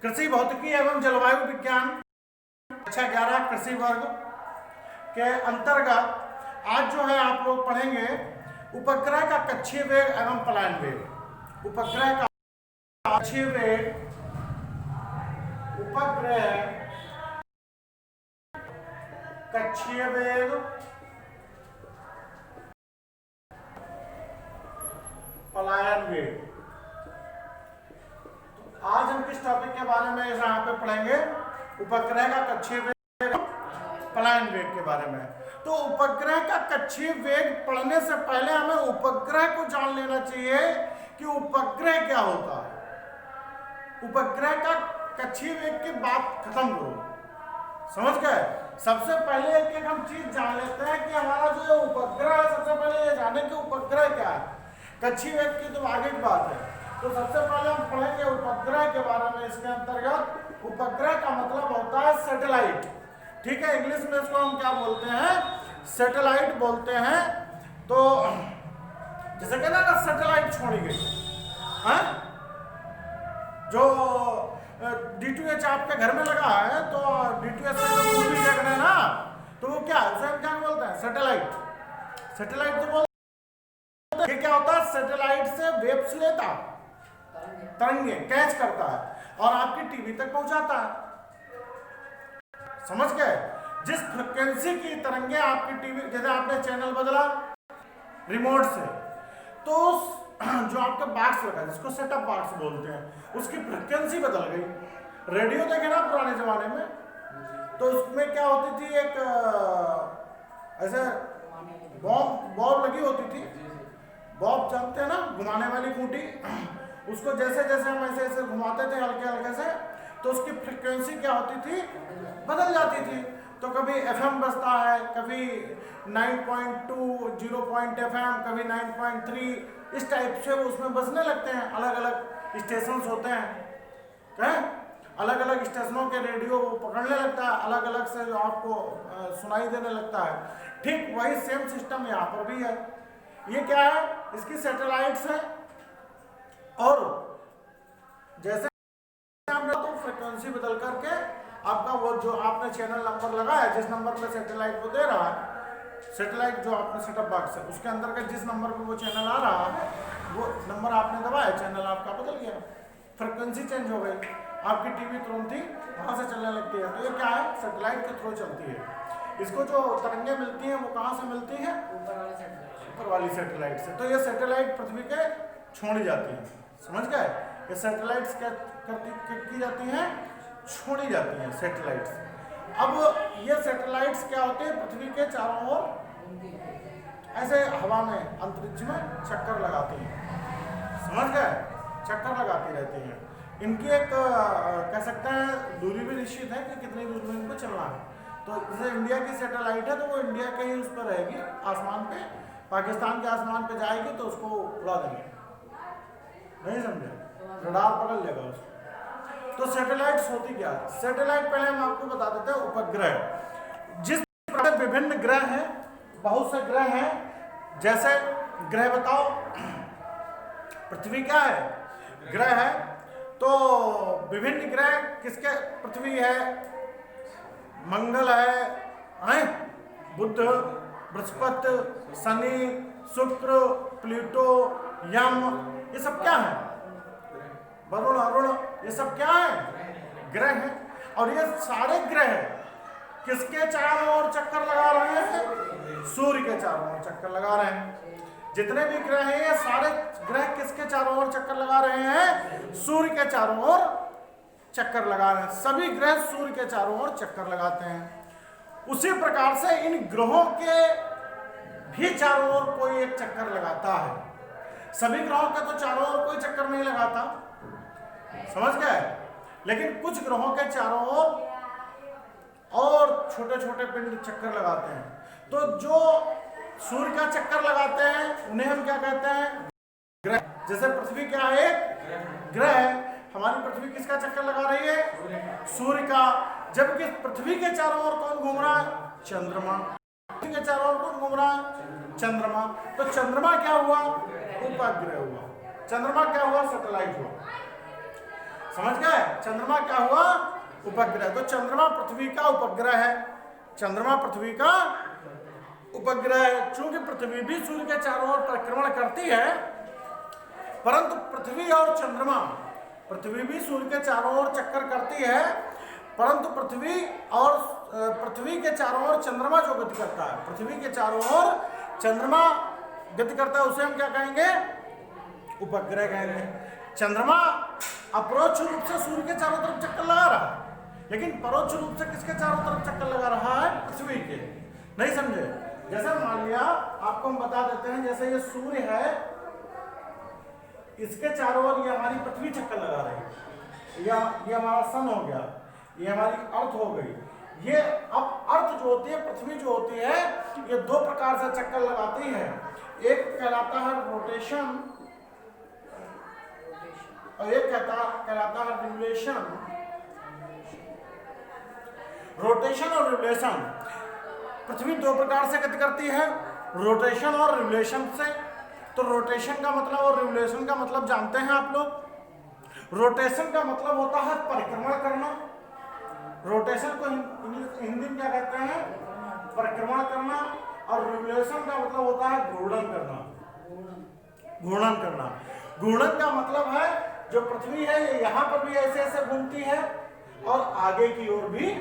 कृषि भौतिकी एवं जलवायु विज्ञान कक्षा 11 कृषि वर्ग के अंतर्गत आज जो है आप लोग पढ़ेंगे उपग्रह का कक्षीय वेग एवं पलायन वेग। उपग्रह का कक्षीय वेग, उपग्रह कक्षीय वेग, पलायन वेग। आज हम किस टॉपिक के बारे में यहाँ पे पढ़ेंगे? उपग्रह का कक्षीय वेग, पलायन वेग के बारे में। तो उपग्रह का कक्षीय वेग पढ़ने से पहले हमें उपग्रह को जान लेना चाहिए कि उपग्रह क्या होता है। उपग्रह का कक्षीय वेग की बात खत्म करो, समझ गए? सबसे पहले एक एक हम चीज जान लेते हैं कि हमारा जो उपग्रह है, सबसे पहले ये जाने कि उपग्रह क्या है। कक्षीय वेग की तो आगे की बात है। तो सबसे पहले हम पढ़ेंगे उपग्रह के बारे में। इसके अंतर्गत उपग्रह का मतलब होता है सैटेलाइट, ठीक है? इंग्लिश में इसको हम क्या बोलते हैं? सैटेलाइट बोलते हैं। तो जैसे कहते हैं ना, सैटेलाइट छोड़ी गई है। जो D2H आपके घर में लगा है, तो D2H से जो मूवी देख रहे हैं ना, तो वो क्या बोलते हैं? सैटेलाइट। सैटेलाइट तो बोलते हैं क्या होता है? सैटेलाइट से वेव्स लेता, तरंगे कैच करता है और आपकी टीवी तक पहुंचाता है, समझ गए? जिस फ्रिक्वेंसी की तरंगे आपकी टीवी, जैसे आपने चैनल बदला रिमोट से, तो जो आपका बॉक्स लगा, जिसको सेटअप बॉक्स बोलते हैं, उसकी फ्रिक्वेंसी बदल गई। रेडियो देखे ना पुराने जमाने में, तो उसमें क्या होती थी? एक ऐसे बॉब लगी होती थी। बॉब जानते हैं ना, घुमाने वाली खूंटी। उसको जैसे जैसे हम ऐसे ऐसे घुमाते थे हल्के हल्के से, तो उसकी फ्रिक्वेंसी क्या होती थी? बदल जाती थी। तो कभी FM बजता है, कभी 9.2 0.FM, कभी 9.3, इस टाइप से उसमें बजने लगते हैं। अलग अलग स्टेशंस होते हैं, अलग अलग स्टेशनों के रेडियो वो पकड़ने लगता है, अलग अलग से आपको सुनाई देने लगता है। ठीक वही सेम सिस्टम यहाँ पर भी है। ये क्या है? इसकी सैटेलाइट्स है, और जैसे आपने तो फ्रिक्वेंसी बदल करके आपका वो जो आपने चैनल नंबर लगाया, जिस नंबर पे सैटेलाइट को दे रहा है, सैटेलाइट जो आपने सेटअप बॉक्स है उसके अंदर का जिस नंबर पे वो चैनल आ रहा है, वो नंबर आपने दबाया, चैनल आपका बदल गया, फ्रिक्वेंसी चेंज हो गई, आपकी टीवी तुरंत ही वहाँ से चलने लगती है। तो ये क्या है? सैटेलाइट के थ्रू चलती है। इसको जो तरंगे मिलती हैं वो कहाँ से मिलती हैं? ऊपर वाली सैटेलाइट से। तो ये सैटेलाइट पृथ्वी के छोड़ी जाती है, समझ गए? ये सैटेलाइट्स क्या की जाती हैं? छोड़ी जाती हैं सैटेलाइट्स। अब ये सैटेलाइट्स क्या होते हैं? पृथ्वी के चारों ओर ऐसे हवा में, अंतरिक्ष में चक्कर लगाती हैं, समझ गए? चक्कर लगाती रहती हैं। इनकी एक कह सकते हैं दूरी भी निश्चित है कि कितनी दूर में इनको चलना है। तो जैसे इंडिया की सैटेलाइट है, तो वो इंडिया के ही उस पर रहेगी, आसमान पे। पाकिस्तान के आसमान पे जाएगी तो उसको उड़ा देंगे, नहीं समझे? रडार पकड़ लेगा उसको। तो सैटेलाइट्स होती क्या है? सैटेलाइट पहले हम आपको बता देते हैं। उपग्रह, जिस प्रकार विभिन्न ग्रह हैं, बहुत से ग्रह हैं। जैसे ग्रह बताओ, पृथ्वी क्या है? ग्रह है। तो विभिन्न ग्रह किसके? पृथ्वी है, मंगल है, बुध, बृहस्पति, शनि, शुक्र, प्लूटो, यम, ये सब क्या है? वरुण, अरुण, ये सब क्या है? ग्रह है। और ये सारे ग्रह किसके चारों ओर चक्कर लगा रहे हैं? सूर्य के चारों ओर चक्कर लगा रहे हैं। जितने भी ग्रह हैं, ये सारे ग्रह किसके चारों ओर चक्कर लगा रहे हैं? सूर्य के चारों ओर चक्कर लगा रहे हैं। सभी ग्रह सूर्य के चारों ओर चक्कर लगाते हैं। उसी प्रकार से इन ग्रहों के भी चारों ओर कोई एक चक्कर लगाता है। सभी ग्रहों के तो चारों ओर कोई चक्कर नहीं लगाता, समझ गए? लेकिन कुछ ग्रहों के चारों ओर और छोटे छोटे पिंड चक्कर लगाते हैं। तो जो सूर्य का चक्कर लगाते हैं उन्हें हम क्या कहते हैं? ग्रह। जैसे पृथ्वी क्या है? एक ग्रह है। हमारी पृथ्वी किसका चक्कर लगा रही है? सूर्य का। जबकि पृथ्वी के चारों ओर कौन घूम रहा है? चंद्रमा। पृथ्वी के चारों ओर कौन घूम रहा है? चंद्रमा। तो चंद्रमा क्या हुआ? उपग्रह हुआ। चंद्रमा क्या हुआ? सैटेलाइट हुआ। समझ गए? चंद्रमा क्या हुआ? उपग्रह। तो चंद्रमा पृथ्वी का उपग्रह है, चंद्रमा पृथ्वी का उपग्रह है। चूंकि पृथ्वी भी सूर्य के चारों ओर परिक्रमण करती है, परंतु पृथ्वी और चंद्रमा, पृथ्वी भी सूर्य के चारों ओर चक्कर करती है, परंतु पृथ्वी के चारों ओर चंद्रमा जो गति करता है, पृथ्वी के चारों ओर चंद्रमा गति करता है, उसे हम क्या कहेंगे? उपग्रह कहेंगे। चंद्रमा अपरोक्ष रूप से सूर्य के चारों तरफ चक्कर लगा रहा है, लेकिन परोक्ष रूप से किसके चारों तरफ चक्कर लगा रहा है? पृथ्वी के। नहीं समझे? जैसे मान लिया, आपको हम बता देते हैं, जैसे ये सूर्य है, इसके चारों ओर ये हमारी पृथ्वी चक्कर लगा रही है, या ये हमारा सन हो गया, ये हमारी अर्थ हो गई। ये अब अर्थ जो होती है, पृथ्वी जो होती है, ये दो प्रकार से चक्कर लगाती है। एक कहलाता है रोटेशन और एक कहलाता है रिवोल्यूशन। रोटेशन और रिवोल्यूशन, पृथ्वी दो प्रकार से गति करती है, रोटेशन और रिवोल्यूशन से। तो रोटेशन का मतलब और रिवोल्यूशन का मतलब जानते हैं आप लोग। रोटेशन का मतलब होता है परिक्रमण करना, रोटेशन को हिंदी में क्या कहते हैं? परिक्रमण करना। और रिवोल्यूशन का मतलब होता है घूर्णन करना, घूर्णन करना। घूर्णन का मतलब है जो पृथ्वी है ये यहाँ पर भी ऐसे ऐसे घूमती है और आगे की ओर भी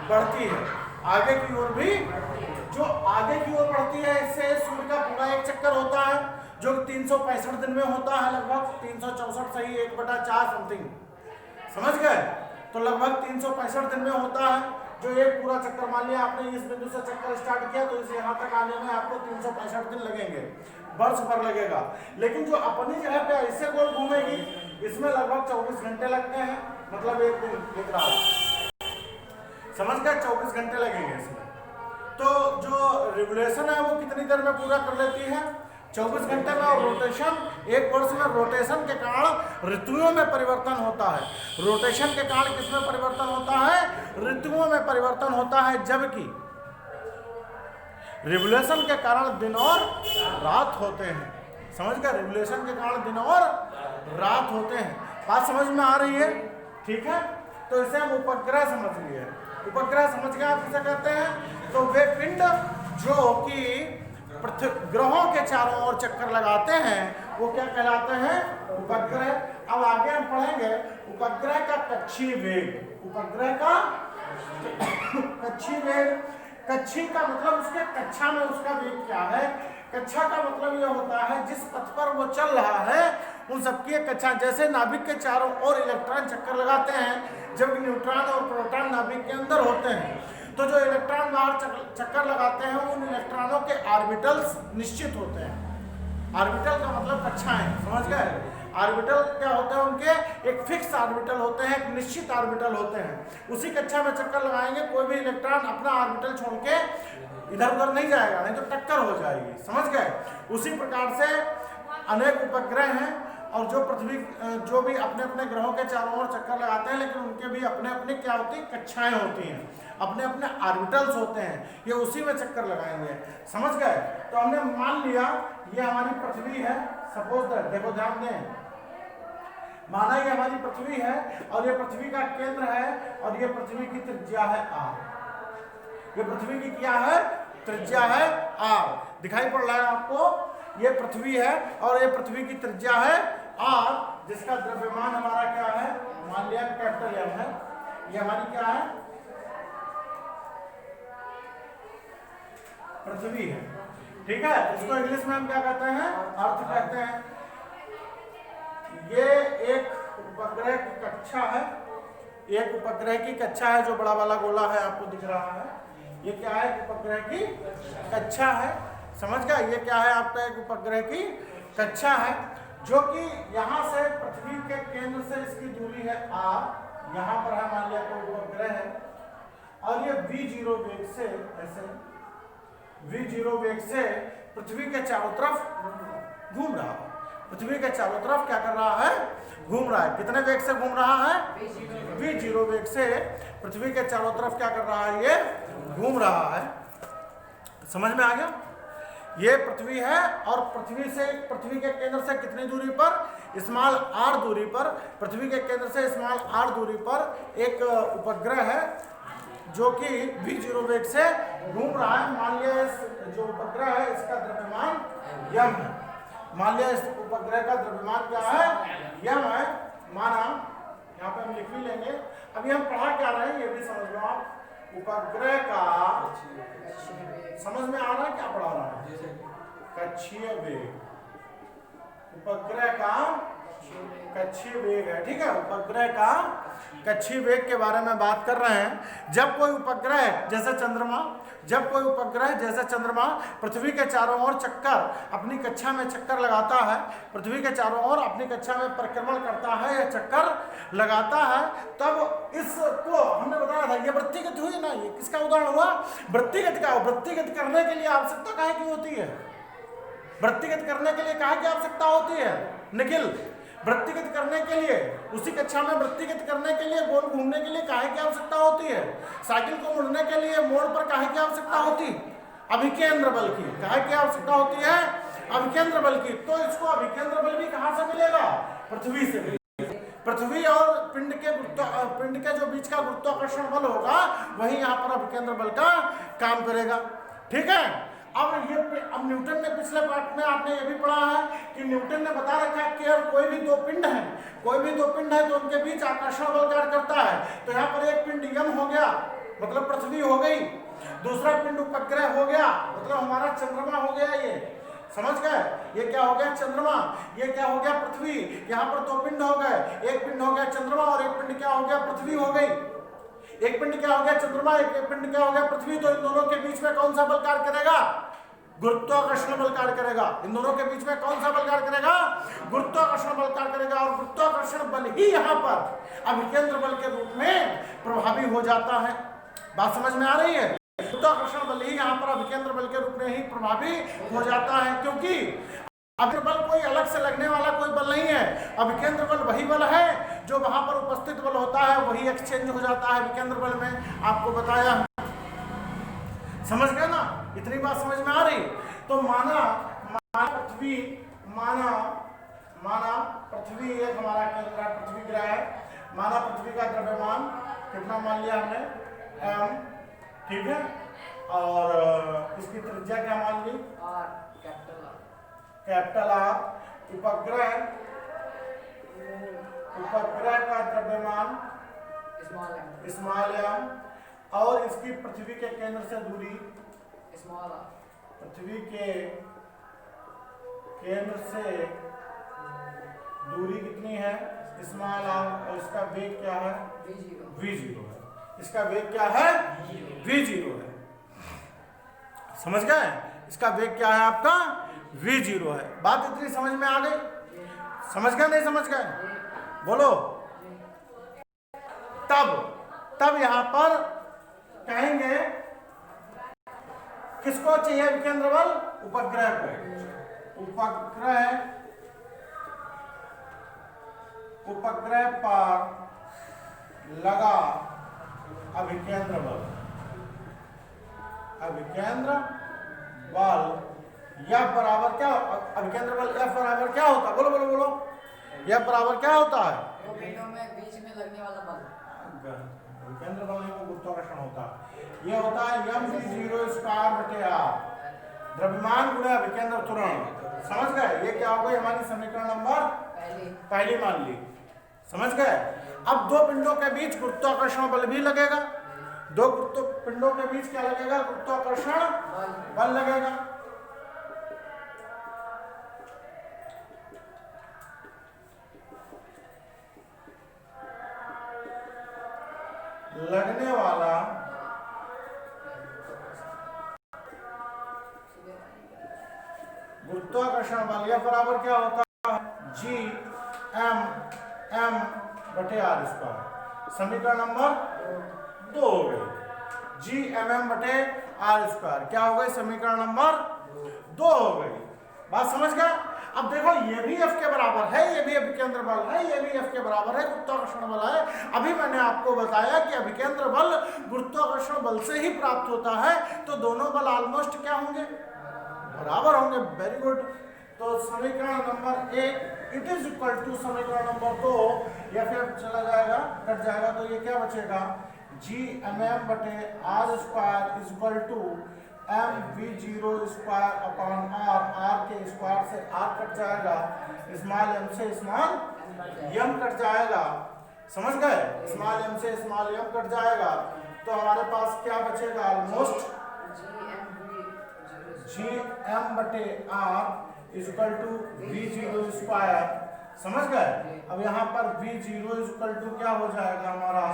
बढ़ती है, आगे की ओर भी, जो आगे की ओर बढ़ती है, इससे सूर्य का पूरा एक चक्कर होता है जो 365 दिन में होता है, लगभग 364 सही 1/4 समथिंग, समझ गए? तो लगभग 365 दिन में होता है जो एक पूरा चक्कर। मान लिया आपने इस बिंदु से चक्कर स्टार्ट किया, तो इस यहाँ तक आने में आपको 365 दिन लगेंगे, वर्ष भर लगेगा। लेकिन जो अपनी जगह पे ऐसे गोल घूमेगी, इसमें लगभग 24 घंटे लगते हैं, मतलब एक दिन एक रात, समझ गए? 24 घंटे लगेंगे इसमें। तो जो रिवोल्यूशन है वो कितनी देर में पूरा कर लेती है? 24 घंटे में। और रोटेशन, एक वर्ष में रोटेशन के कारण ऋतुओं में परिवर्तन होता है। रोटेशन के कारण किसमें परिवर्तन होता है? ऋतुओं में परिवर्तन होता है, जबकि रिवोल्यूशन के कारण दिन और रात होते हैं। समझ गए? रिवोल्यूशन के कारण दिन और रात होते हैं। बात समझ में आ रही है? ठीक है, तो इसे हम उपग्रह समझ लिए। उपग्रह समझ गए आप किसे कहते हैं? तो वे पिंड जो कि ग्रहों के चारों ओर चक्कर लगाते हैं, वो क्या कहलाते हैं? उपग्रह। अब आगे हम पढ़ेंगे उपग्रह का कक्षीय वेग। उपग्रह का कक्षीय वेग, कक्षीय का मतलब उसके कक्षा में उसका वेग क्या है? कक्षा का मतलब यह होता है जिस पथ पर वो चल रहा है उन सबकी कक्षा। जैसे नाभिक के चारों ओर इलेक्ट्रॉन चक्कर लगाते हैं, जबकि न्यूट्रॉन और प्रोटॉन नाभिक के अंदर होते हैं, तो जो इलेक्ट्रॉन बाहर चक्कर लगाते हैं उन इलेक्ट्रॉनों के ऑर्बिटल्स निश्चित होते हैं। ऑर्बिटल का मतलब कक्षाएं, समझ गए? ऑर्बिटल क्या होते हैं? उनके एक फिक्स ऑर्बिटल होते हैं, एक निश्चित ऑर्बिटल होते हैं। उसी कक्षा में चक्कर लगाएंगे, कोई भी इलेक्ट्रॉन अपना ऑर्बिटल छोड़ के इधर उधर नहीं जाएगा, नहीं तो टक्कर हो जाएगी, समझ गए? उसी प्रकार से अनेक उपग्रह हैं, और जो पृथ्वी जो भी अपने अपने ग्रहों के चारों ओर चक्कर लगाते हैं, लेकिन उनके भी अपने अपने क्या होती हैं? कक्षाएं होती हैं, अपने अपने ऑर्बिटल्स होते हैं, ये उसी में चक्कर लगाएंगे, समझ गए? तो हमने मान लिया ये हमारी पृथ्वी है, सपोज दैट, देखो ध्यान दें, माना ये हमारी पृथ्वी है और ये पृथ्वी का केंद्र है और ये पृथ्वी की त्रिज्या है r। ये पृथ्वी की क्या है? त्रिज्या है r। दिखाई पड़ रहा है आपको? ये पृथ्वी है और ये पृथ्वी की त्रिज्या है r, जिसका द्रव्यमान हमारा क्या है? मान लिया कैपिटल M है। ये हमारी क्या है? पृथ्वी है, ठीक है? इसको इंग्लिश में हम क्या कहते हैं? अर्थ कहते हैं। ये एक उपग्रह की कक्षा है, एक उपग्रह की कक्षा है, जो बड़ा वाला गोला है आपको दिख रहा है, ये क्या है? उपग्रह की कक्षा है, समझ गए? ये क्या है आपका? एक उपग्रह की कक्षा है, जो कि यहाँ से पृथ्वी के केंद्र से इसकी दूरी है r, यहाँ पर है मान लिया कोई उपग्रह है, और ये v0 वेग से ऐसे v0 वेग से पृथ्वी के चारों तरफ घूम रहा है। पृथ्वी के चारों तरफ क्या कर रहा है? घूम रहा है। कितने वेग से घूम रहा है? v0 वेग से पृथ्वी के चारों तरफ क्या कर रहा है? ये घूम रहा है। समझ में आ गया? ये पृथ्वी है और पृथ्वी के केंद्र से कितनी दूरी पर, स्मॉल r दूरी पर, पृथ्वी के केंद्र से स्मॉल r दूरी पर एक उपग्रह है जो कि v0 वेग से घूम रहा है। मान लिया जो उपग्रह है इसका द्रव्यमान यम है। मान लिया इस उपग्रह का द्रव्यमान क्या है, यम है। माना यहाँ पे हम लिख भी लेंगे। अभी हम पढ़ा क्या रहे हैं ये भी समझ लो आप। उपग्रह का समझ में आ रहा है क्या पढ़ा रहा है, कक्षीय वेग, उपग्रह का कक्षीय वेग है, ठीक है। उपग्रह का कक्षीय वेग के बारे में बात कर रहे हैं। जब कोई उपग्रह जैसे चंद्रमा पृथ्वी के चारों ओर चक्कर अपनी कक्षा में चक्कर लगाता है, पृथ्वी के चारों ओर अपनी कक्षा में परिक्रमण करता है या चक्कर लगाता है, तब इसको हमने बताया था ये वृत्तिगत हुई ना। ये किसका उदाहरण हुआ, वृत्तिगत का। वृत्तिगत करने के लिए आवश्यकता काहे की होती है, वृत्तिगत करने के लिए काहे की आवश्यकता होती है निखिल, वृत्तिगत करने के लिए, उसी कक्षा में वृत्तिगत करने के लिए, गोल घूमने के लिए काहे की आवश्यकता होती है, साइकिल को मुड़ने के लिए मोड़ पर काहे की आवश्यकता होती, अभिकेंद्र बल की। काहे की आवश्यकता होती है, अभिकेंद्र बल की। तो इसको अभिकेंद्र बल भी कहां से मिलेगा, पृथ्वी से मिलेगा। पृथ्वी और पिंड के जो बीच का गुरुत्वाकर्षण बल होगा वही यहाँ पर अभिकेंद्र बल का काम करेगा, ठीक है। अब न्यूटन ने पिछले पाठ में आपने ये भी पढ़ा है कि न्यूटन ने बता रखा है कि कोई भी दो पिंड है तो उनके बीच आकर्षण बल कार्य करता है। तो यहाँ पर एक पिंड यम हो गया मतलब पृथ्वी हो गई, दूसरा पिंड उपग्रह हो गया मतलब हमारा चंद्रमा हो गया। ये समझ गए, ये क्या हो गया चंद्रमा, ये क्या हो गया पृथ्वी। यहाँ पर दो पिंड हो गए, एक पिंड हो गया चंद्रमा और एक पिंड क्या हो गया पृथ्वी हो गई। एक पिंड क्या हो गया चंद्रमा, एक पिंड क्या हो गया पृथ्वी। तो इन दोनों के बीच में कौन सा बल कार्य करेगा, गुरुत्वाकर्षण बल कार्य करेगा। इन दोनों के बीच में कौन सा बल कार्य करेगा, गुरुत्वाकर्षण बल कार्य करेगा। और गुरुत्वाकर्षण बल ही यहाँ पर अभिकेंद्र बल के रूप में प्रभावी हो जाता है। बात समझ में आ रही है, गुरुत्वाकर्षण बल ही यहाँ पर अभिकेंद्र बल के रूप में ही प्रभावी हो जाता है, क्योंकि अभिकेंद्र बल कोई अलग से लगने वाला कोई बल नहीं है। अभिकेंद्र बल वही बल है जो वहां पर उपस्थित बल होता है वही एक्सचेंज हो जाता है अभिकेंद्र बल में। आपको बताया, समझ गए ना, इतनी बात समझ में आ रही। तो माना पृथ्वी एक हमारा केंद्र है, पृथ्वी ग्रह है। माना पृथ्वी का द्रव्यमान कितना मान लिया हमने, m, ठीक है। और इसकी त्रिज्या क्या मान ली, कैपिटल आर। उपग्रह का द्रव्यमान स्मॉल एम और इसकी पृथ्वी के केंद्र से दूरी, पृथ्वी के केंद्र से दूरी कितनी है, स्मॉल आर। और इसका वेग क्या है, v0 है। इसका वेग क्या है, v0 है। समझ गए, इसका वेग क्या है आपका, v0 है। बात इतनी समझ में आ गई, समझ गए नहीं समझ गए, बोलो। तब यहां पर कहेंगे किसको चाहिए अभिकेंद्र बल, उपग्रह को। उपग्रह पर लगा अभिकेंद्र बल F बराबर क्या, अभिकेंद्र बल F बराबर क्या होता है, बोलो। F बराबर क्या होता है, बीच में लगने वाला बल, अभिकेंद्र बल में गुरुत्वाकर्षण होता है। ये होता है m/0² द्रव्यमान गुणा अभिकेंद्र त्वरण। समझ गए, ये क्या हो गई हमारी समीकरण नंबर पहली मान ली। समझ गए। अब दो पिंडों के बीच गुरुत्वाकर्षण बल भी लगेगा, दो पिंडों के बीच क्या लगेगा, गुरुत्वाकर्षण बल लगेगा। लगने वाला गुरुत्वाकर्षण बल यह बराबर क्या होता है, G/m/r²। समीकरण नंबर 2 हो गई, G/m/r²। क्या हो गई, समीकरण नंबर 2 हो गई। बात समझ गए। अब देखो ये भी F के बराबर है, ये भी अभिकेंद्र बल है, ये भी F के बराबर है, गुरुत्वाकर्षण बल है। अभी मैंने आपको बताया कि अभिकेंद्र बल गुरुत्वाकर्षण बल से ही प्राप्त होता है। तो दोनों बल ऑलमोस्ट क्या होंगे, बराबर होंगे। Very good. तो समीकरण number 1 it is equal to समीकरण नंबर 2, या फिर चला जाएगा, कट जाएगा, तो ये क्या बचेगा, जी एम एम बटे R square is equal to M V zero square upon R के स्क्वायर से आर कट जाएगा, स्मॉल एम से स्मॉल एम कट जाएगा, समझ गए, स्मॉल एम से स्मॉल एम कट जाएगा, तो हमारे पास क्या बचेगा, ऑलमोस्ट जी एम बटे R is equal to V zero square, समझ गए। अब यहाँ पर V zero is equal to क्या हो जाएगा, हमारा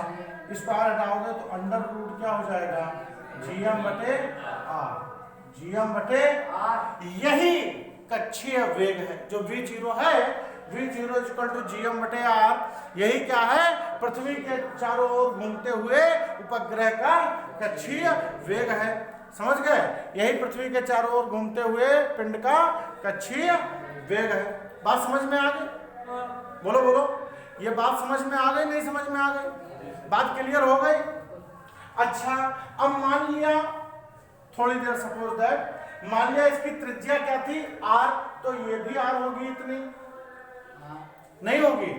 स्क्वायर हटाओगे तो अंडर रूट क्या हो जाएगा, जी एम बटे आर, जी एम बटे आर। यही कक्षीय वेग है जो वी जीरो है, V zero is equal to G M बटे आर, यही क्या है, पृथ्वी के चारों ओर घूमते हुए उपग्रह का कक्षीय वेग है, समझ गए, यही पृथ्वी के चारों ओर घूमते हुए पिंड का कक्षीय वेग है। बात समझ में आ गई, बोलो बोलो, ये बात समझ में आ गई, नहीं समझ में आ गई, बात क्लियर हो गई। अच्छा, अब मान लिया थोड़ी देर, सपोज दैट मान लिया इसकी त्रिज्या क्या थी, आर, तो ये भी आर होगी, इतनी नहीं होगी,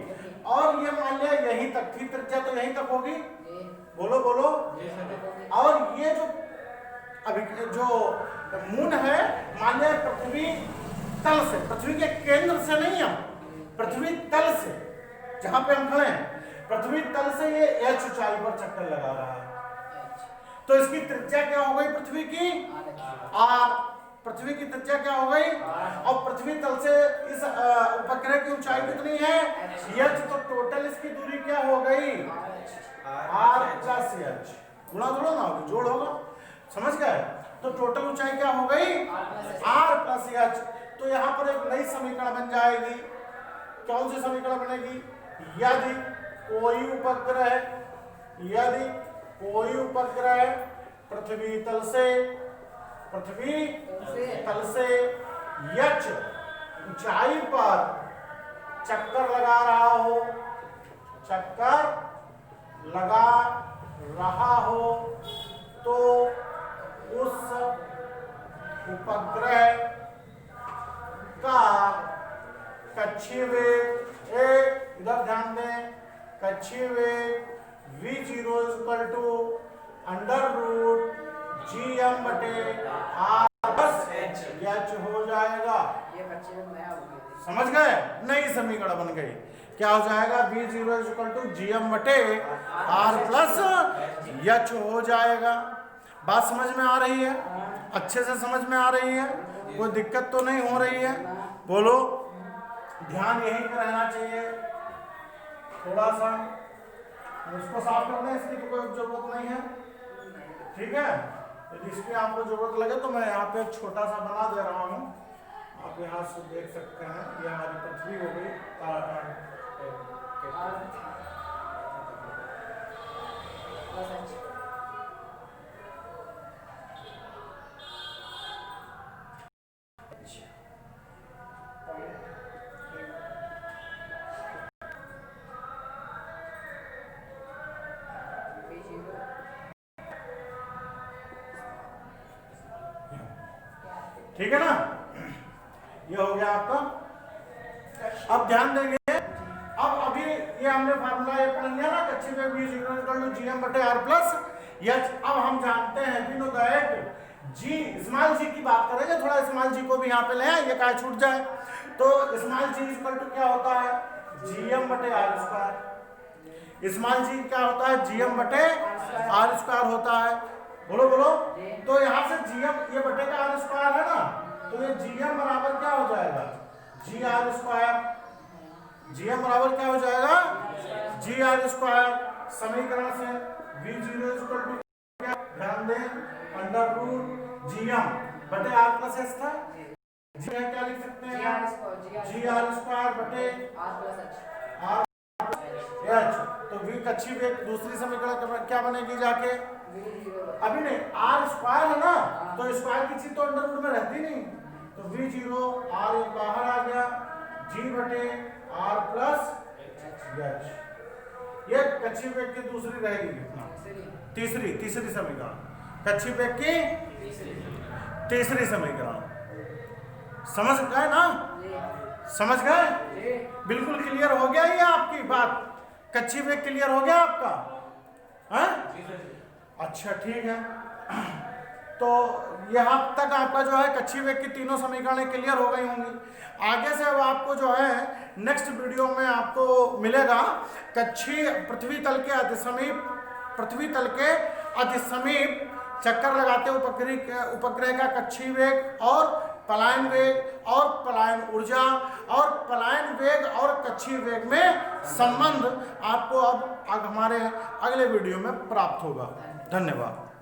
और ये मान लिया यहीं तक थी त्रिज्या, तो यहीं तक होगी, बोलो बोलो। और ये जो अभी जो मून है, मान लिया पृथ्वी तल से, पृथ्वी के केंद्र से नहीं, हम पृथ्वी तल से, जहां पे हम खड़े हैं, पृथ्वी तल से ये एच ऊंचाई पर चक्कर लगा रहा है, तो इसकी त्रिज्या क्या हो गई, पृथ्वी की आर, पृथ्वी की त्रिज्या क्या हो गई, और पृथ्वी तल से इस उपग्रह की ऊंचाई कितनी है, एच, तो टोटल इसकी दूरी क्या हो गई, आर प्लस एच, गुणा थोड़ा ना होगी, जोड़ होगा, समझ गए, तो टोटल ऊंचाई क्या हो गई, आर प्लस एच। तो यहाँ पर एक नई समीकरण बन जाएगी, कौन सी समीकरण बनेगी, यदि कोई उपग्रह, यदि कोई उपग्रह पृथ्वी तल से एच ऊंचाई पर चक्कर लगा रहा हो, चक्कर लगा रहा हो, तो उस उपग्रह का कक्षीय वेग, इधर ध्यान दें, कक्षीय वेग v zero is equal to under root G M बटे आर प्लस एच हो जाएगा, ये बच्चे लोग नया हो गए, समझ गए, नई समीकरण बन गई, क्या हो जाएगा, v zero is equal to G M बटे आर प्लस एच हो जाएगा। बात समझ में आ रही है, अच्छे से समझ में आ रही है, कोई दिक्कत तो नहीं हो रही है, बोलो, ध्यान यहीं पे रहना चाहिए, थोड़ा सा इसको साफ करना है, इसकी तो कोई जरूरत नहीं है, ठीक है, यदि इसकी आपको जरूरत लगे तो मैं यहाँ पे एक छोटा सा बना दे रहा हूँ, आप यहाँ से देख सकते हैं, ये हमारी पृथ्वी हो गई, ठीक है ना, ये हो गया आपका। अब ध्यान देंगे, अब अभी ये हमने फार्मूला ये पढ़ लिया ना, कक्षीय वेग v equal to G M बटे आर प्लस एच। अब हम जानते हैं कि no that G, small G की बात करेंगे, थोड़ा स्मॉल जी को भी यहाँ पे ले आए, ये कहा छूट जाए, तो स्मॉल जी इक्वल टू क्या होता है, जी एम बटे आर स्क्वायर, स्मॉल जी क्या होता है, जी एम बटे आर स्क्वायर होता है, बोलो बोलो। तो यहाँ से जीएम, ये बटे का आर स्क्वायर है ना, तो ये जीएम बराबर क्या हो जाएगा, जी आर स्क्वायर, जीएम बराबर क्या हो जाएगा, जी आर स्क्वायर। समीकरण से v जीरो इक्वल टू क्या, ध्यान दें, अंडर रूट जीएम बटे आर प्लस एस था, जी क्या लिख सकते हैं, जी आर स्क्वायर बटे आर एच। तो v कक्षीय वेग दूसरी समीकरण क्या बनेगी जाके, अभी नहीं, आर स्क्वायर है ना, तो स्क्वायर की चीज तो अंडर रूट में रहती नहीं, तो v जीरो आर बाहर आ गया, g बटे आर प्लस एच, ये कक्षीय वेग की दूसरी रहेगी कितना, तीसरी समीकरण, कक्षीय वेग की तीसरी समीकरण। समझ गए ना? समझ गए? बिल्कुल क्लियर हो गया ये आपकी बात? कच्ची वेग क्लियर हो गया आपका? हैं? अच्छा ठीक है। तो यहाँ तक आपका जो है कच्ची वेग की तीनों समीकरणें क्लियर हो गई होंगी। आगे से अब आपको जो है नेक्स्ट वीडियो में आपको मिलेगा कच्ची पृथ्वी तल के अति समीप चक्कर लगाते उपग्रह का कच्ची वेग और पलायन वेग और पलायन ऊर्जा और पलायन वेग और कच्ची वेग में संबंध आपको अब हमारे अगले वीडियो में प्राप्त होगा। धन्यवाद।